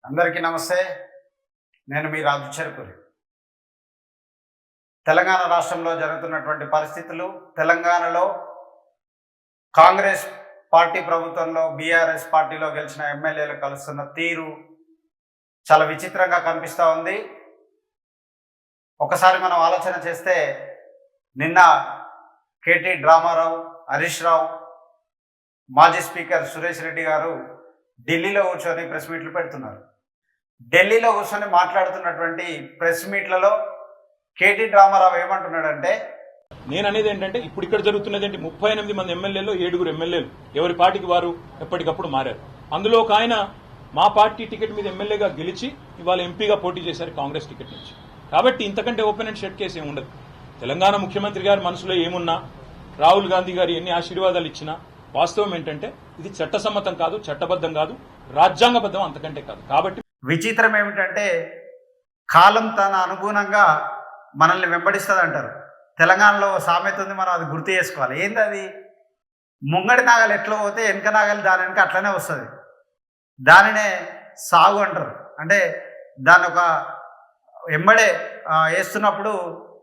అందరికీ నమస్తే. నేను మీ రాజు చెరుకూరి. తెలంగాణ రాష్ట్రంలో జరుగుతున్నటువంటి పరిస్థితులు, తెలంగాణలో కాంగ్రెస్ పార్టీ ప్రభుత్వంలో బీఆర్ఎస్ పార్టీలో గెలిచిన ఎమ్మెల్యేలు కలుస్తున్న తీరు చాలా విచిత్రంగా కనిపిస్తూ ఉంది. ఒకసారి మనం ఆలోచన చేస్తే నిన్న కేటీ రామారావు, హరీష్ రావు, మాజీ స్పీకర్ సురేష్ రెడ్డి గారు ఢిల్లీలో కూర్చొని ప్రెస్ మీట్లు పెడుతున్నారు. ఢిల్లీలో కూర్చొని మాట్లాడుతున్నటువంటి ప్రెస్ మీట్లలో కేటీ రామారావు ఏమంటున్నాడంటే, నేను అనేది ఏంటంటే ఇప్పుడు ఇక్కడ జరుగుతున్నది ఏంటి, 38 మంది ఎమ్మెల్యేలు 7 ఎమ్మెల్యేలు ఎవరి పార్టీకి వారు ఎప్పటికప్పుడు మారారు. అందులో ఒక ఆయన మా పార్టీ టికెట్ మీద ఎమ్మెల్యేగా గెలిచి ఇవాళ ఎంపీగా పోటీ చేశారు కాంగ్రెస్ టికెట్ నుంచి. కాబట్టి ఇంతకంటే ఓపెన్ అండ్ షట్ కేసు ఏమి ఉండదు. తెలంగాణ ముఖ్యమంత్రి గారి మనసులో ఏమున్నా, రాహుల్ గాంధీ గారు ఎన్ని ఆశీర్వాదాలు ఇచ్చినా వాస్తవం ఏంటంటే ఇది చట్టసమ్మతం కాదు, చట్టబద్ధం కాదు, రాజ్యాంగబద్ధం అంతకంటే కాదు. కాబట్టి విచిత్రం ఏమిటంటే కాలం తన అనుగుణంగా మనల్ని వెంబడిస్తుంది అంటారు. తెలంగాణలో సామెత ఉంది, మనం అది గుర్తు చేసుకోవాలి. ఏంది అది? ముంగడి నాగలు ఎట్లా పోతే వెనక నాగలు దాని వెనక అట్లనే వస్తుంది. దానినే సాగు అంటారు. అంటే దాని ఒక ఎంబడే వేస్తున్నప్పుడు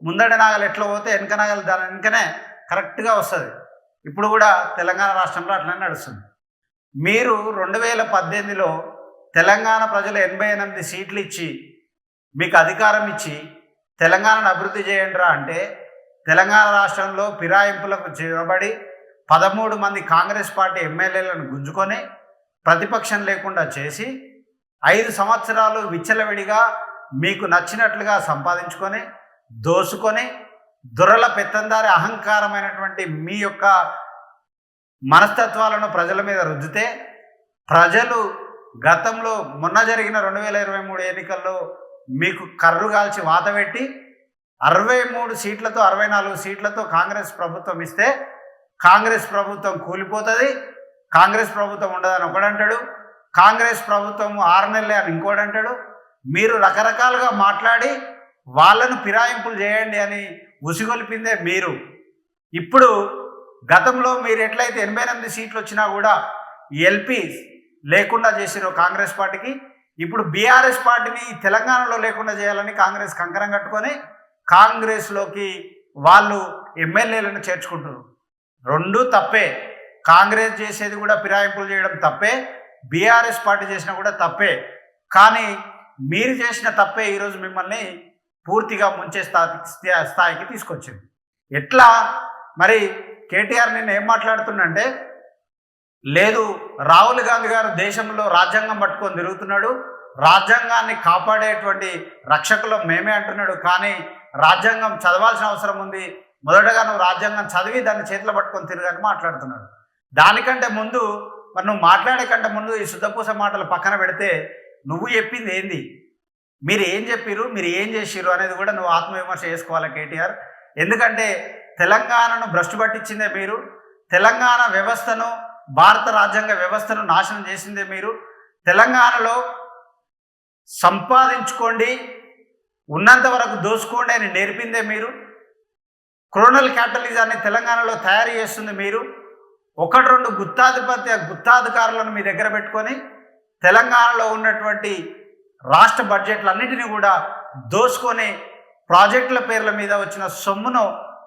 ముందడి నాగలు ఎట్లా పోతే వెనక నాగలు దాని వెనకనే కరెక్ట్గా వస్తుంది. ఇప్పుడు కూడా తెలంగాణ రాష్ట్రంలో అట్లనే నడుస్తుంది. మీరు 2018లో తెలంగాణ ప్రజలు 88 సీట్లు ఇచ్చి మీకు అధికారం ఇచ్చి తెలంగాణను అభివృద్ధి చేయండిరా అంటే తెలంగాణ రాష్ట్రంలో ఫిరాయింపులకు చేయబడి 13 మంది కాంగ్రెస్ పార్టీ ఎమ్మెల్యేలను గుంజుకొని ప్రతిపక్షం లేకుండా చేసి 5 సంవత్సరాలు విచ్చలవిడిగా మీకు నచ్చినట్లుగా సంపాదించుకొని దోసుకొని దొరల పెత్తందారి అహంకారమైనటువంటి మీ యొక్క మనస్తత్వాలను ప్రజల మీద రుద్దితే ప్రజలు గతంలో మొన్న జరిగిన 2023 ఎన్నికల్లో మీకు కర్రు కాల్చి వాత పెట్టి 63 సీట్లతో 64 సీట్లతో కాంగ్రెస్ ప్రభుత్వం ఇస్తే కాంగ్రెస్ ప్రభుత్వం కూలిపోతుంది, కాంగ్రెస్ ప్రభుత్వం ఉండదని ఒకడంటాడు, కాంగ్రెస్ ప్రభుత్వం 6 నెలలే అని ఇంకోడంటాడు. మీరు రకరకాలుగా మాట్లాడి వాళ్ళను ఫిరాయింపులు చేయండి అని ఉసిగొలిపిందే మీరు. ఇప్పుడు గతంలో మీరు ఎట్లయితే 88 సీట్లు వచ్చినా కూడా ఎల్పీ లేకుండా చేసిరో కాంగ్రెస్ పార్టీకి, ఇప్పుడు బీఆర్ఎస్ పార్టీని తెలంగాణలో లేకుండా చేయాలని కాంగ్రెస్ కంకణం కట్టుకొని కాంగ్రెస్లోకి వాళ్ళు ఎమ్మెల్యేలను చేర్చుకుంటున్నారు. రెండూ తప్పే. కాంగ్రెస్ చేసేది కూడా ఫిరాయింపులు చేయడం తప్పే, బీఆర్ఎస్ పార్టీ చేసినా కూడా తప్పే. కానీ మీరు చేసిన తప్పే ఈరోజు మిమ్మల్ని పూర్తిగా ముంచే స్థాయికి తీసుకొచ్చింది. ఎట్లా మరి కేటీఆర్ నిన్న ఏం మాట్లాడుతుండంటే, లేదు రాహుల్ గాంధీ గారు దేశంలో రాజ్యాంగం పట్టుకొని తిరుగుతున్నాడు, రాజ్యాంగాన్ని కాపాడేటువంటి రక్షకులు మేమే అంటున్నాడు, కానీ రాజ్యాంగం చదవాల్సిన అవసరం ఉంది, మొదటగా నువ్వు రాజ్యాంగం చదివి దాన్ని చేతిలో పట్టుకొని తిరగని మాట్లాడుతున్నాడు. దానికంటే ముందు మరి నువ్వు మాట్లాడే కంటే ముందు ఈ శుద్ధపూస మాటలు పక్కన పెడితే నువ్వు చెప్పింది ఏంది, మీరు ఏం చెప్పిరు, మీరు ఏం చేసిరు అనేది కూడా నువ్వు ఆత్మవిమర్శ చేసుకోవాలి కేటీఆర్. ఎందుకంటే తెలంగాణను భ్రష్టు పట్టించిందే మీరు, తెలంగాణ వ్యవస్థను, భారత రాజ్యాంగ వ్యవస్థను నాశనం చేసిందే మీరు, తెలంగాణలో సంపాదించుకోండి ఉన్నంత వరకు దోసుకోండి అని నేర్పిందే మీరు, క్రోనల్ క్యాపిటలిజాన్ని తెలంగాణలో తయారు చేస్తుంది మీరు, 1-2 గుత్తాధికారులను మీ దగ్గర పెట్టుకొని తెలంగాణలో ఉన్నటువంటి రాష్ట్ర బడ్జెట్లన్నింటినీ కూడా దోసుకొని ప్రాజెక్టుల పేర్ల మీద వచ్చిన సొమ్మును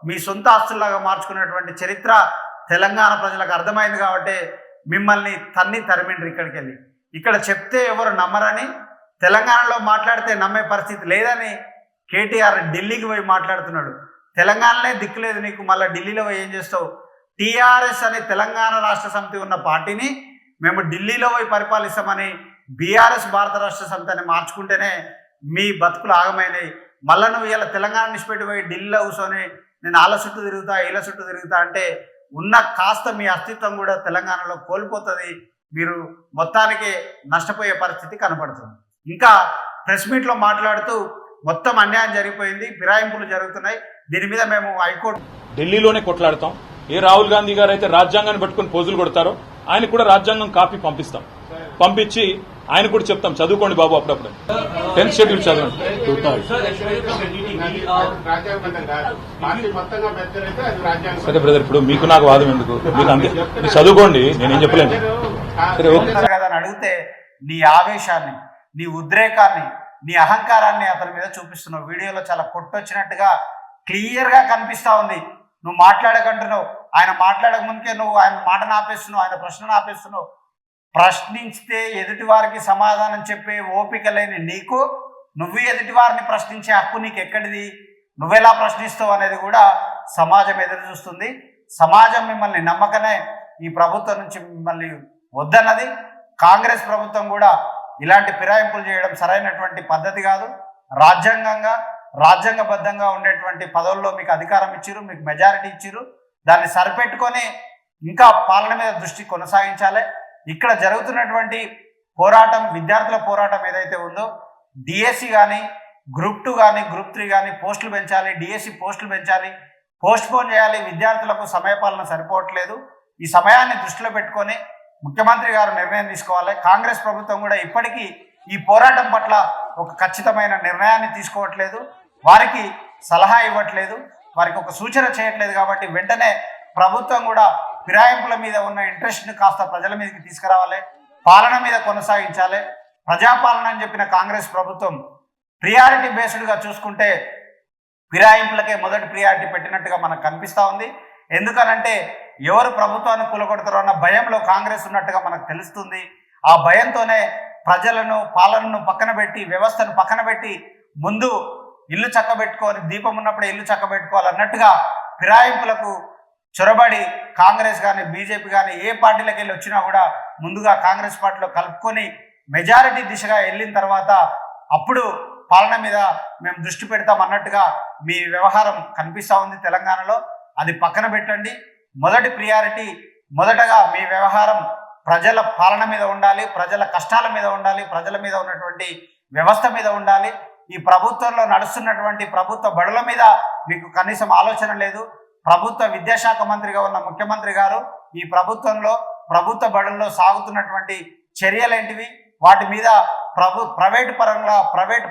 మీ సొంత ఆస్తుల్లాగా మార్చుకున్నటువంటి చరిత్ర తెలంగాణ ప్రజలకు అర్థమైంది. కాబట్టి మిమ్మల్ని తరిమిండ్రు ఇక్కడికి వెళ్ళి. ఇక్కడ చెప్తే ఎవరు నమ్మరని, తెలంగాణలో మాట్లాడితే నమ్మే పరిస్థితి లేదని కేటీఆర్ ఢిల్లీకి పోయి మాట్లాడుతున్నాడు. తెలంగాణనే దిక్కులేదు నీకు, మళ్ళీ ఢిల్లీలో పోయి ఏం చేస్తావు? టీఆర్ఎస్ అని తెలంగాణ రాష్ట్ర సమితి ఉన్న పార్టీని మేము ఢిల్లీలో పోయి పరిపాలిస్తామని బీఆర్ఎస్ భారత రాష్ట్ర సమితి అని మార్చుకుంటేనే మీ బతుకులు ఆగమైనాయి. మళ్ళీ నువ్వు ఇలా తెలంగాణ నిష్పెట్టి పోయి ఢిల్లీలో కూర్చొని నేను ఆళ్ళ చుట్టూ తిరుగుతా ఇళ్ళ చుట్టూ తిరుగుతా అంటే ఉన్న కాస్త మీ అస్తిత్వం కూడా తెలంగాణలో కోల్పోతుంది. మీరు మొత్తానికి నష్టపోయే పరిస్థితి కనపడుతుంది. ఇంకా ప్రెస్ మీట్లో మాట్లాడుతూ మొత్తం అన్యాయం జరిగిపోయింది, ఫిరాయింపులు జరుగుతున్నాయి, దీని మీద మేము హైకోర్టు ఢిల్లీలోనే కొట్లాడతాం. ఏ రాహుల్ గాంధీ గారు అయితే రాజ్యాంగాన్ని పట్టుకుని పోజులు కొడతారో ఆయన కూడా రాజ్యాంగం కాపీ పంపిస్తాం, పంపించి ఆయన కూడా చెప్తాం చదువుకోండి బాబు, అప్పుడప్పుడు 10th షెడ్యూల్ చదవండి. సరే బ్రదర్, ఇప్పుడు మీకు నాకు వాదం ఎందుకు, మీకు అంతే, మీరు చదువుకోండి, నేనేం చెప్పలేను. కదా అని అడిగితే నీ ఆవేశాన్ని, నీ ఉద్రేకాన్ని, నీ అహంకారాన్ని అతని మీద చూపిస్తున్నావు. వీడియోలో చాలా కొట్టొచ్చినట్టుగా క్లియర్గా కనిపిస్తూ ఉంది. నువ్వు మాట్లాడకంటున్నావు, ఆయన మాట్లాడక ముందుకే నువ్వు ఆయన మాటను ఆపేస్తున్నావు, ఆయన ప్రశ్నను ఆపేస్తున్నావు. ప్రశ్నించితే ఎదుటి వారికి సమాధానం చెప్పే ఓపిక లేని నీకు నువ్వు ఎదుటి వారిని ప్రశ్నించే హక్కు నీకు ఎక్కడిది? నువ్వెలా ప్రశ్నిస్తావు అనేది కూడా సమాజం ఎదురు చూస్తుంది. సమాజం మిమ్మల్ని నమ్మకనే ఈ ప్రభుత్వం నుంచి మిమ్మల్ని వద్దన్నది. కాంగ్రెస్ ప్రభుత్వం కూడా ఇలాంటి ఫిరాయింపులు చేయడం సరైనటువంటి పద్ధతి కాదు. రాజ్యాంగబద్ధంగా ఉండేటువంటి పదవుల్లో మీకు అధికారం ఇచ్చిరు, మీకు మెజారిటీ ఇచ్చిరు. దాన్ని సరిపెట్టుకొని ఇంకా పాలన మీద దృష్టి కొనసాగించాలి. ఇక్కడ జరుగుతున్నటువంటి పోరాటం, విద్యార్థుల పోరాటం ఏదైతే ఉందో, డిఎస్సి కానీ, గ్రూప్ 2 కానీ, గ్రూప్ 3 కానీ పోస్టులు పెంచాలి, డిఎస్సి పోస్టులు పెంచాలి, పోస్ట్ పోన్ చేయాలి. విద్యార్థులకు సమయపాలన సరిపోవట్లేదు. ఈ సమయాన్ని దృష్టిలో పెట్టుకొని ముఖ్యమంత్రి గారు నిర్ణయం తీసుకోవాలి. కాంగ్రెస్ ప్రభుత్వం కూడా ఇప్పటికీ ఈ పోరాటం పట్ల ఒక ఖచ్చితమైన నిర్ణయాన్ని తీసుకోవట్లేదు, వారికి సలహా ఇవ్వట్లేదు, వారికి ఒక సూచన చేయట్లేదు. కాబట్టి వెంటనే ప్రభుత్వం కూడా ఫిరాయింపుల మీద ఉన్న ఇంట్రెస్ట్ని కాస్త ప్రజల మీదకి తీసుకురావాలి, పాలన మీద కొనసాగించాలి. ప్రజాపాలన అని చెప్పిన కాంగ్రెస్ ప్రభుత్వం ప్రియారిటీ బేస్డ్గా చూసుకుంటే ఫిరాయింపులకే మొదటి ప్రియారిటీ పెట్టినట్టుగా మనకు కనిపిస్తూ ఉంది. ఎందుకనంటే ఎవరు ప్రభుత్వాన్ని కూలగొడతారో అన్న భయంలో కాంగ్రెస్ ఉన్నట్టుగా మనకు తెలుస్తుంది. ఆ భయంతోనే ప్రజలను, పాలనను పక్కన పెట్టి, వ్యవస్థను పక్కన పెట్టి ముందు ఇల్లు చక్కబెట్టుకొని, దీపం ఉన్నప్పుడే ఇల్లు చక్కబెట్టుకోవాలన్నట్టుగా ఫిరాయింపులకు చొరబడి కాంగ్రెస్ కానీ, బీజేపీ కానీ ఏ పార్టీలకు వెళ్ళి వచ్చినా కూడా ముందుగా కాంగ్రెస్ పార్టీలో కలుపుకొని మెజారిటీ దిశగా వెళ్ళిన తర్వాత అప్పుడు పాలన మీద మేము దృష్టి పెడతాం అన్నట్టుగా మీ వ్యవహారం కనిపిస్తూ ఉంది తెలంగాణలో. అది పక్కన పెట్టండి. మొదటి ప్రియారిటీ మొదటగా మీ వ్యవహారం ప్రజల పాలన మీద ఉండాలి, ప్రజల కష్టాల మీద ఉండాలి, ప్రజల మీద ఉన్నటువంటి వ్యవస్థ మీద ఉండాలి. ఈ ప్రభుత్వంలో నడుస్తున్నటువంటి ప్రభుత్వ బడుల మీద మీకు కనీసం ఆలోచన లేదు. ప్రభుత్వ విద్యాశాఖ మంత్రిగా ఉన్న ముఖ్యమంత్రి గారు ఈ ప్రభుత్వంలో ప్రభుత్వ బడుల్లో సాగుతున్నటువంటి చర్యలేంటివి, వాటి మీద ప్రైవేట్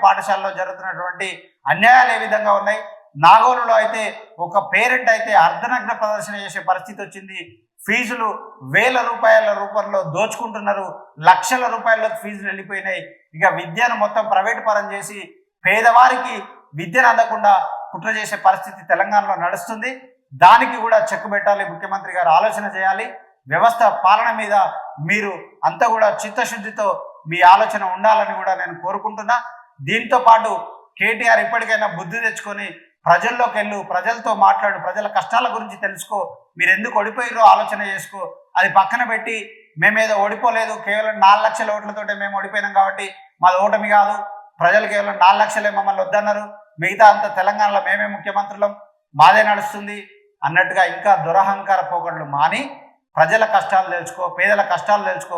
పాఠశాలలో జరుగుతున్నటువంటి అన్యాయాలు ఏ విధంగా ఉన్నాయి? నాగోలులో అయితే ఒక పేరెంట్ అయితే అర్ధనగ్న ప్రదర్శన చేసే పరిస్థితి వచ్చింది. ఫీజులు వేల రూపాయల రూపంలో దోచుకుంటున్నారు, లక్షల రూపాయల్లో ఫీజులు వెళ్ళిపోయినాయి. ఇక విద్యను మొత్తం ప్రైవేట్ పరం చేసి పేదవారికి విద్యను అందకుండా కుట్ర చేసే పరిస్థితి తెలంగాణలో నడుస్తుంది. దానికి కూడా చెక్ పెట్టాలి, ముఖ్యమంత్రి గారు ఆలోచన చేయాలి. వ్యవస్థ పాలన మీద మీరు అంతా కూడా చిత్తశుద్ధితో మీ ఆలోచన ఉండాలని కూడా నేను కోరుకుంటున్నా. దీంతో పాటు కేటీఆర్ ఇప్పటికైనా బుద్ధి తెచ్చుకొని ప్రజల్లోకి వెళ్ళు, ప్రజలతో మాట్లాడు, ప్రజల కష్టాల గురించి తెలుసుకో. మీరు ఎందుకు ఓడిపోయారో ఆలోచన చేసుకో. అది పక్కన పెట్టి మేమేదో ఓడిపోలేదు, కేవలం 4 లక్షల ఓట్లతోటే మేము ఓడిపోయినాం కాబట్టి మాది ఓటమి కాదు, ప్రజలు కేవలం 4 లక్షలే మమ్మల్ని వద్దన్నారు, మిగతా అంతా తెలంగాణలో మేమే ముఖ్యమంత్రులం, మాదే నడుస్తుంది అన్నట్టుగా ఇంకా దురహంకార పోకడలు మాని ప్రజల కష్టాలు తెలుసుకో, పేదల కష్టాలు తెలుసుకో.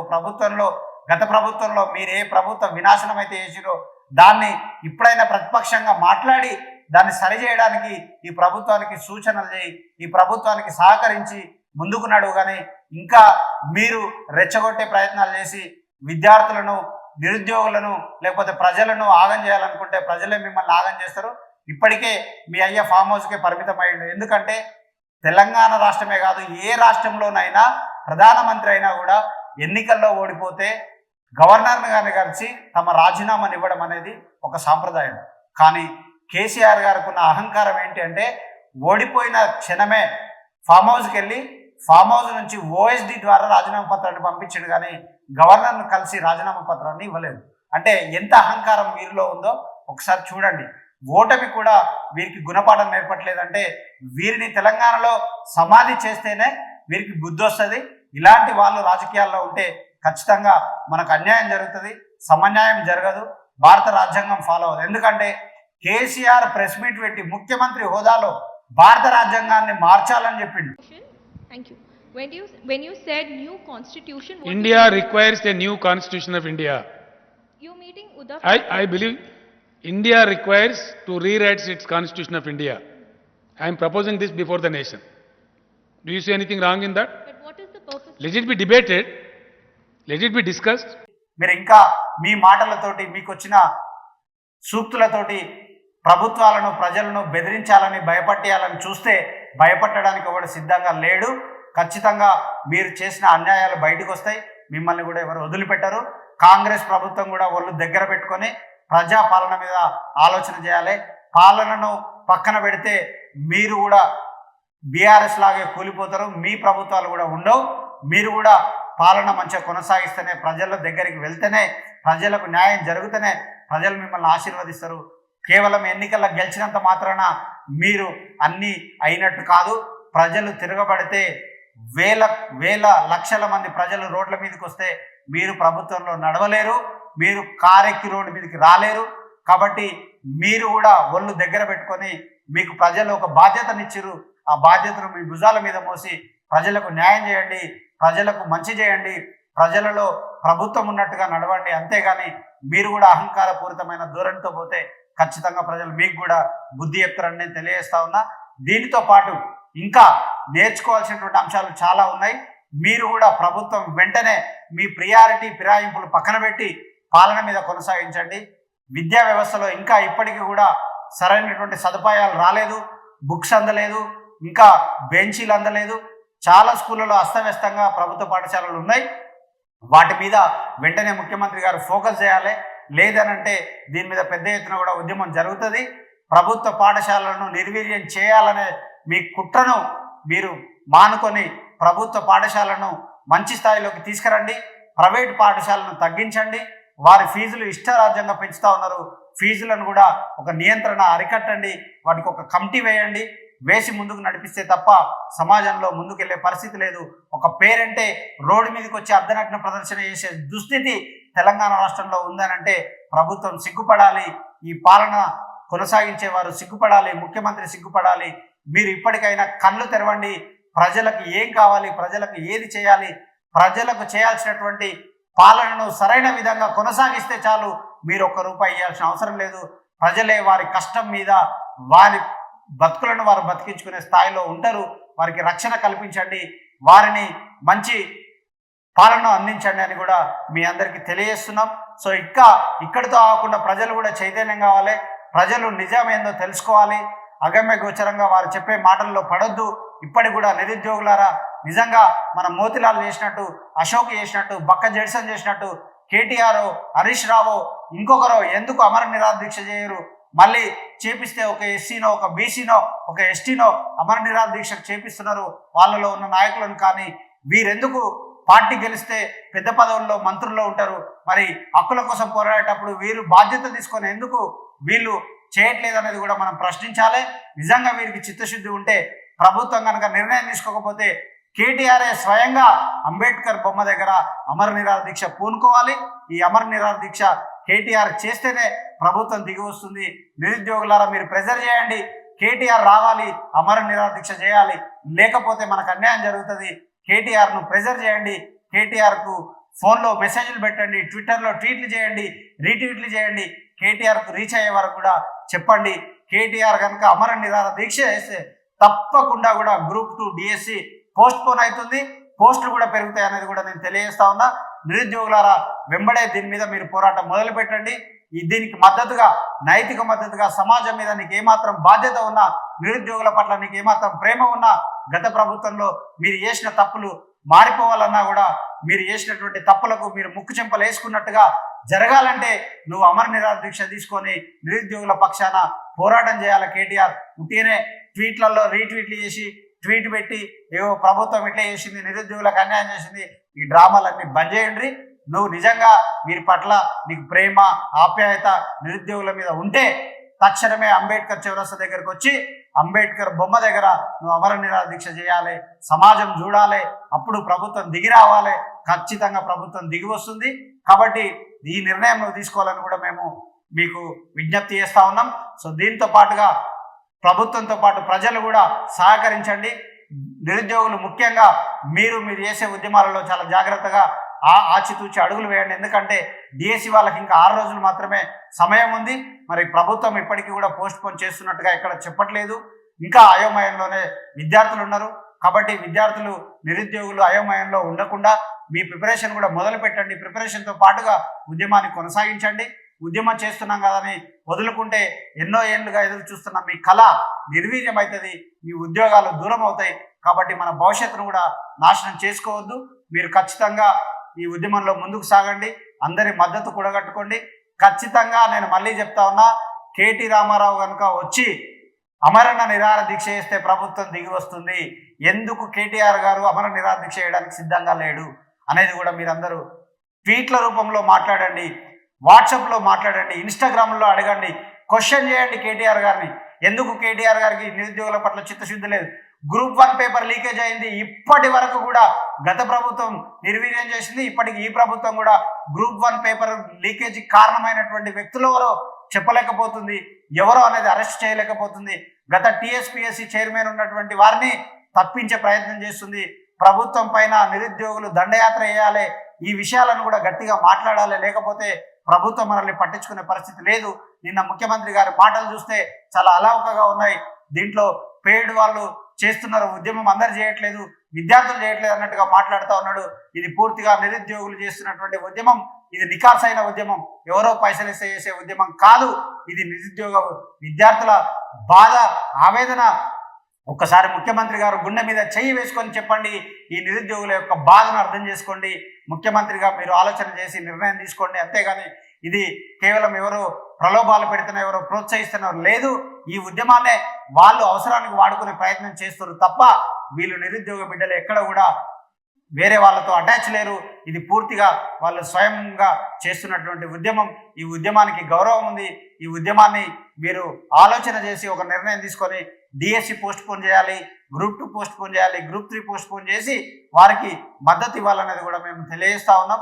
గత ప్రభుత్వంలో మీరు ఏ ప్రభుత్వం వినాశనం అయితే చేసిరో దాన్ని ఇప్పుడైనా ప్రతిపక్షంగా మాట్లాడి దాన్ని సరిచేయడానికి ఈ ప్రభుత్వానికి సూచనలు చేయి, ఈ ప్రభుత్వానికి సహకరించి ముందుకు నడువు. కానీ ఇంకా మీరు రెచ్చగొట్టే ప్రయత్నాలు చేసి విద్యార్థులను, నిరుద్యోగులను, లేకపోతే ప్రజలను ఆగం చేయాలనుకుంటే ప్రజలే మిమ్మల్ని ఆగం చేస్తారు. ఇప్పటికే మీ అయ్య ఫామ్ హౌస్కే పరిమితం అయ్యిండు. ఎందుకంటే తెలంగాణ రాష్ట్రమే కాదు, ఏ రాష్ట్రంలోనైనా ప్రధానమంత్రి అయినా కూడా ఎన్నికల్లో ఓడిపోతే గవర్నర్ని కానీ కలిసి తమ రాజీనామాని ఇవ్వడం అనేది ఒక సాంప్రదాయం. కానీ కేసీఆర్ గారికి ఉన్న అహంకారం ఏంటి అంటే ఓడిపోయిన క్షణమే ఫామ్ హౌస్కి వెళ్ళి ఫామ్ హౌస్ నుంచి ఓఎస్డి ద్వారా రాజీనామా పత్రాన్ని పంపించాడు, కానీ గవర్నర్ను కలిసి రాజీనామా పత్రాన్ని ఇవ్వలేదు. అంటే ఎంత అహంకారం వీరిలో ఉందో ఒకసారి చూడండి. ఓటమి కూడా వీరికి గుణపాఠం నేర్పట్లేదంటే వీరిని తెలంగాణలో సమాధి చేస్తేనే వీరికి బుద్ధి వస్తుంది. ఇలాంటి వాళ్ళు రాజకీయాల్లో ఉంటే ఖచ్చితంగా మనకు అన్యాయం జరుగుతుంది, సమన్యాయం జరగదు, భారత రాజ్యాంగం ఫాలో అవ్వదు. ఎందుకంటే కేసీఆర్ ప్రెస్ మీట్ పెట్టి ముఖ్యమంత్రి హోదాలో భారత రాజ్యాంగాన్ని మార్చాలని చెప్పిండు. Thank you. When you said new constitution, India requires a new constitution of India. You meeting Uddhav? I believe India requires to rewrite its constitution of India. I am proposing this before the nation. Do you see anything wrong in that? But what is the purpose? Let it be debated. Let it be discussed. మీరు ఇంకా మీ మాటలతోటి, మీకు వచ్చిన సూక్తులతోటి ప్రభుత్వాలను, ప్రజలను బెదిరించాలని, భయపట్టేయాలని చూస్తే భయపట్టడానికి కూడా సిద్ధంగా లేడు. ఖచ్చితంగా మీరు చేసిన అన్యాయాలు బయటకు వస్తాయి, మిమ్మల్ని కూడా ఎవరు వదిలిపెట్టరు. కాంగ్రెస్ ప్రభుత్వం కూడా ఒళ్ళు దగ్గర పెట్టుకొని ప్రజా పాలన మీద ఆలోచన చేయాలి. పాలనను పక్కన పెడితే మీరు కూడా బీఆర్ఎస్ లాగే కూలిపోతారు, మీ ప్రభుత్వాలు కూడా ఉండవు. మీరు కూడా పాలన మంచిగా కొనసాగిస్తేనే, ప్రజల దగ్గరికి వెళ్తేనే, ప్రజలకు న్యాయం జరిగితేనే ప్రజలు మిమ్మల్ని ఆశీర్వదిస్తారు. కేవలం ఎన్నికల్లో గెలిచినంత మాత్రాన మీరు అన్నీ అయినట్టు కాదు. ప్రజలు తిరగబడితే వేల లక్షల మంది ప్రజలు రోడ్ల మీదకి వస్తే మీరు ప్రభుత్వంలో నడవలేరు, మీరు కారెక్కి రోడ్డు మీదకి రాలేరు. కాబట్టి మీరు కూడా ఒళ్ళు దగ్గర పెట్టుకొని, మీకు ప్రజలు ఒక బాధ్యతనిచ్చిరు, ఆ బాధ్యతను మీ భుజాల మీద మోసి ప్రజలకు న్యాయం చేయండి, ప్రజలకు మంచి చేయండి, ప్రజలలో ప్రభుత్వం ఉన్నట్టుగా నడవండి. అంతేగాని మీరు కూడా అహంకారపూరితమైన ధోరణితో పోతే ఖచ్చితంగా ప్రజలు మీకు కూడా బుద్ధి చెప్తారని నేను తెలియజేస్తా ఉన్నా. దీనితో పాటు ఇంకా నేర్చుకోవాల్సినటువంటి అంశాలు చాలా ఉన్నాయి. మీరు కూడా ప్రభుత్వం వెంటనే మీ ఫిరాయింపులు పక్కన పెట్టి పాలన మీద కొనసాగించండి. విద్యా వ్యవస్థలో ఇంకా ఇప్పటికీ కూడా సరైనటువంటి సదుపాయాలు రాలేదు, బుక్స్ అందలేదు, ఇంకా బెంచీలు అందలేదు. చాలా స్కూళ్ళలో అస్తవ్యస్తంగా ప్రభుత్వ పాఠశాలలు ఉన్నాయి. వాటి మీద వెంటనే ముఖ్యమంత్రి గారు ఫోకస్ చేయాలి. లేదనంటే దీని మీద పెద్ద ఎత్తున కూడా ఉద్యమం జరుగుతుంది. ప్రభుత్వ పాఠశాలలను నిర్వీర్యం చేయాలనే మీ కుట్రను మీరు మానుకొని ప్రభుత్వ పాఠశాలను మంచి స్థాయిలోకి తీసుకురండి. ప్రైవేట్ పాఠశాలను తగ్గించండి. వారి ఫీజులు ఇష్టారాజ్యంగా పెంచుతూ ఉన్నారు. ఫీజులను కూడా ఒక నియంత్రణ అరికట్టండి. వాటికి ఒక కమిటీ వేయండి. వేసి ముందుకు నడిపిస్తే తప్ప సమాజంలో ముందుకెళ్లే పరిస్థితి లేదు. ఒక పేరెంటే రోడ్డు మీదకి వచ్చి అర్ధనగ్న ప్రదర్శన చేసే దుస్థితి తెలంగాణ రాష్ట్రంలో ఉందనంటే ప్రభుత్వం సిగ్గుపడాలి, ఈ పాలన కొనసాగించేవారు సిగ్గుపడాలి, ముఖ్యమంత్రి సిగ్గుపడాలి. మీరు ఇప్పటికైనా కళ్ళు తెరవండి. ప్రజలకు ఏం కావాలి, ప్రజలకు ఏది చేయాలి, ప్రజలకు చేయాల్సినటువంటి పాలనను సరైన విధంగా కొనసాగిస్తే చాలు. మీరు ₹1 ఇవ్వాల్సిన అవసరం లేదు. ప్రజలే వారి కష్టం మీద వారి బతుకులను వారు బతికించుకునే స్థాయిలో ఉంటారు. వారికి రక్షణ కల్పించండి, వారిని మంచి పాలన అందించండి అని కూడా మీ అందరికీ తెలియజేస్తున్నాం. సో ఇక్కడితో ఆగకుండా ప్రజలు కూడా చైతన్యం కావాలి. ప్రజలు నిజం ఏందో తెలుసుకోవాలి. అగమ్య గోచరంగా వారు చెప్పే మాటల్లో పడొద్దు. ఇప్పటికి కూడా నిరుద్యోగులారా, నిజంగా మన మోతిలాల్ చేసినట్టు, అశోక్ చేసినట్టు, బక్క జడ్సన్ చేసినట్టు, కేటీఆర్, హరీష్ రావు, ఇంకొకరు ఎందుకు అమర నిరాహార దీక్ష చేయరు? మళ్ళీ చేపిస్తే ఒక ఎస్సీనో, ఒక బీసీనో, ఒక ఎస్టీనో అమర నిరాహార దీక్షకు చేపిస్తున్నారు వాళ్ళలో ఉన్న నాయకులను. కానీ వీరెందుకు పార్టీ గెలిస్తే పెద్ద పదవుల్లో మంత్రుల్లో ఉంటారు? మరి హక్కుల కోసం పోరాడేటప్పుడు వీరు బాధ్యత తీసుకొని ఎందుకు వీళ్ళు చేయట్లేదు అనేది కూడా మనం ప్రశ్నించాలి. నిజంగా వీరికి చిత్తశుద్ధి ఉంటే ప్రభుత్వం కనుక నిర్ణయం తీసుకోకపోతే కేటీఆర్ఏ స్వయంగా అంబేద్కర్ బొమ్మ దగ్గర అమర నిరాహార దీక్ష పూనుకోవాలి. ఈ అమర నిరాహార దీక్ష కేటీఆర్ చేస్తేనే ప్రభుత్వం దిగి వస్తుంది. నిరుద్యోగులారా, మీరు ప్రెజర్ చేయండి. కేటీఆర్ రావాలి, అమర నిరాహార దీక్ష చేయాలి, లేకపోతే మనకు అన్యాయం జరుగుతుంది. కేటీఆర్ను ప్రెజర్ చేయండి. కేటీఆర్కు ఫోన్లో మెసేజ్లు పెట్టండి, ట్విట్టర్లో ట్వీట్లు చేయండి, రీట్వీట్లు చేయండి. కేటీఆర్కు రీచ్ అయ్యే వరకు కూడా చెప్పండి. కేటీఆర్ కనుక అమర నిరాహార దీక్ష చేస్తే తప్పకుండా కూడా Group 2 DSC పోస్ట్ పోన్ అవుతుంది, పోస్టులు కూడా పెరుగుతాయి అనేది కూడా నేను తెలియజేస్తా ఉన్నా. నిరుద్యోగులారా, వెంబడే దీని మీద మీరు పోరాటం మొదలు పెట్టండి. దీనికి మద్దతుగా, నైతిక మద్దతుగా సమాజం మీద నీకు ఏమాత్రం బాధ్యత ఉన్నా, నిరుద్యోగుల పట్ల నీకు ఏమాత్రం ప్రేమ ఉన్నా, గత ప్రభుత్వంలో మీరు చేసిన తప్పులు మారిపోవాలన్నా కూడా, మీరు చేసినటువంటి తప్పులకు మీరు ముక్కు చెంపలు వేసుకున్నట్టుగా జరగాలంటే నువ్వు అమర నిరాహార దీక్ష తీసుకొని నిరుద్యోగుల పక్షాన పోరాటం చేయాలి. కేటీఆర్ ఉట్టినే ట్వీట్లలో రీట్వీట్లు చేసి, ట్వీట్ పెట్టి ఏవో ప్రభుత్వం ఇట్లా చేసింది, నిరుద్యోగులకు అన్యాయం చేసింది, ఈ డ్రామాలన్నీ బంద్ చేయండి. నువ్వు నిజంగా వీరి పట్ల నీకు ప్రేమ, ఆప్యాయత నిరుద్యోగుల మీద ఉంటే తక్షణమే అంబేద్కర్ చౌరస్తా దగ్గరకు వచ్చి అంబేద్కర్ బొమ్మ దగ్గర నువ్వు అమర నిరాహార దీక్ష చేయాలి. సమాజం చూడాలి, అప్పుడు ప్రభుత్వం దిగి రావాలి. ఖచ్చితంగా ప్రభుత్వం దిగి వస్తుంది. కాబట్టి ఈ నిర్ణయం నువ్వు తీసుకోవాలని కూడా మేము మీకు విజ్ఞప్తి చేస్తా ఉన్నాం. సో దీంతో పాటుగా ప్రభుత్వంతో పాటు ప్రజలు కూడా సహకరించండి. నిరుద్యోగులు ముఖ్యంగా మీరు చేసే ఉద్యమాలలో చాలా జాగ్రత్తగా ఆచితూచి అడుగులు వేయండి. ఎందుకంటే డిఎస్సి వాళ్ళకి ఇంకా 6 రోజులు మాత్రమే సమయం ఉంది. మరి ప్రభుత్వం ఇప్పటికీ కూడా పోస్ట్ పోన్ చేస్తున్నట్టుగా ఇక్కడ చెప్పట్లేదు. ఇంకా అయోమయంలోనే విద్యార్థులు ఉన్నారు. కాబట్టి విద్యార్థులు, నిరుద్యోగులు అయోమయంలో ఉండకుండా మీ ప్రిపరేషన్ కూడా మొదలు పెట్టండి. ప్రిపరేషన్తో పాటుగా ఉద్యమాన్ని కొనసాగించండి. ఉద్యమం చేస్తున్నాం కదని వదులుకుంటే ఎన్నో ఏళ్ళుగా ఎదురు చూస్తున్న మీ కళ నిర్వీర్యం అవుతుంది, మీ ఉద్యోగాలు దూరం అవుతాయి. కాబట్టి మన భవిష్యత్తును కూడా నాశనం చేసుకోవద్దు. మీరు ఖచ్చితంగా ఈ ఉద్యమంలో ముందుకు సాగండి. అందరి మద్దతు కూడగట్టుకోండి. ఖచ్చితంగా నేను మళ్ళీ చెప్తా ఉన్నా, కేటీ రామారావు కనుక వచ్చి అమరణ నిరాహార దీక్ష చేస్తే ప్రభుత్వం దిగి వస్తుంది. ఎందుకు కేటీఆర్ గారు అమరణ నిరాహార దీక్ష చేయడానికి సిద్ధంగా లేడు అనేది కూడా మీరందరూ ట్వీట్ల రూపంలో మాట్లాడండి, వాట్సాప్లో మాట్లాడండి, ఇన్స్టాగ్రామ్లో అడగండి, క్వశ్చన్ చేయండి కేటీఆర్ గారిని. ఎందుకు కేటీఆర్ గారికి నిరుద్యోగుల పట్ల చిత్తశుద్ధి లేదు? గ్రూప్ 1 పేపర్ లీకేజ్ అయింది, ఇప్పటి వరకు కూడా గత ప్రభుత్వం నిర్వీర్యం చేసింది. ఇప్పటికి ఈ ప్రభుత్వం కూడా గ్రూప్ 1 పేపర్ లీకేజ్ కారణమైనటువంటి వ్యక్తులు ఎవరో చెప్పలేకపోతుంది, ఎవరో అనేది అరెస్ట్ చేయలేకపోతుంది. గత టీఎస్పీఎస్సీ చైర్మన్ ఉన్నటువంటి వారిని తప్పించే ప్రయత్నం చేస్తుంది. ప్రభుత్వం పైన నిరుద్యోగులు దండయాత్ర చేయాలి, ఈ విషయాలను కూడా గట్టిగా మాట్లాడాలి, లేకపోతే ప్రభుత్వం మనల్ని పట్టించుకునే పరిస్థితి లేదు. నిన్న ముఖ్యమంత్రి గారి మాటలు చూస్తే చాలా అలవకగా ఉన్నాయి. దీంట్లో పేడ్ వాళ్ళు చేస్తున్నారు, ఉద్యమం అందరు చేయట్లేదు, విద్యార్థులు చేయట్లేదు అన్నట్టుగా మాట్లాడుతూ ఉన్నాడు. ఇది పూర్తిగా నిరుద్యోగులు చేస్తున్నటువంటి ఉద్యమం, ఇది నికాసైన ఉద్యమం, ఎవరో పైసలు ఇస్తే చేసే ఉద్యమం కాదు. ఇది నిరుద్యోగ విద్యార్థుల బాధ, ఆవేదన. ఒక్కసారి ముఖ్యమంత్రి గారు గుండె మీద చెయ్యి వేసుకొని చెప్పండి, ఈ నిరుద్యోగుల యొక్క బాధను అర్థం చేసుకోండి. ముఖ్యమంత్రిగా మీరు ఆలోచన చేసి నిర్ణయం తీసుకోండి. అంతేగాని ఇది కేవలం ఎవరో ప్రలోభాలు పెడుతున్నా, ఎవరో ప్రోత్సహిస్తున్నారు లేదు. ఈ ఉద్యమాన్నే వాళ్ళు అవసరానికి వాడుకునే ప్రయత్నం చేస్తారు తప్ప వీళ్ళు నిరుద్యోగ బిడ్డలు ఎక్కడ కూడా వేరే వాళ్ళతో అటాచ్ లేరు. ఇది పూర్తిగా వాళ్ళు స్వయంగా చేస్తున్నటువంటి ఉద్యమం. ఈ ఉద్యమానికి గౌరవం ఉంది. ఈ ఉద్యమాన్ని మీరు ఆలోచన చేసి ఒక నిర్ణయం తీసుకొని డిఎస్సి పోస్ట్ పోన్ చేయాలి, గ్రూప్ 2 పోస్ట్ పోన్ చేయాలి, గ్రూప్ 3 పోస్ట్ పోన్ చేసి వారికి మద్దతు ఇవ్వాలనేది కూడా మేము తెలియజేస్తా ఉన్నాం.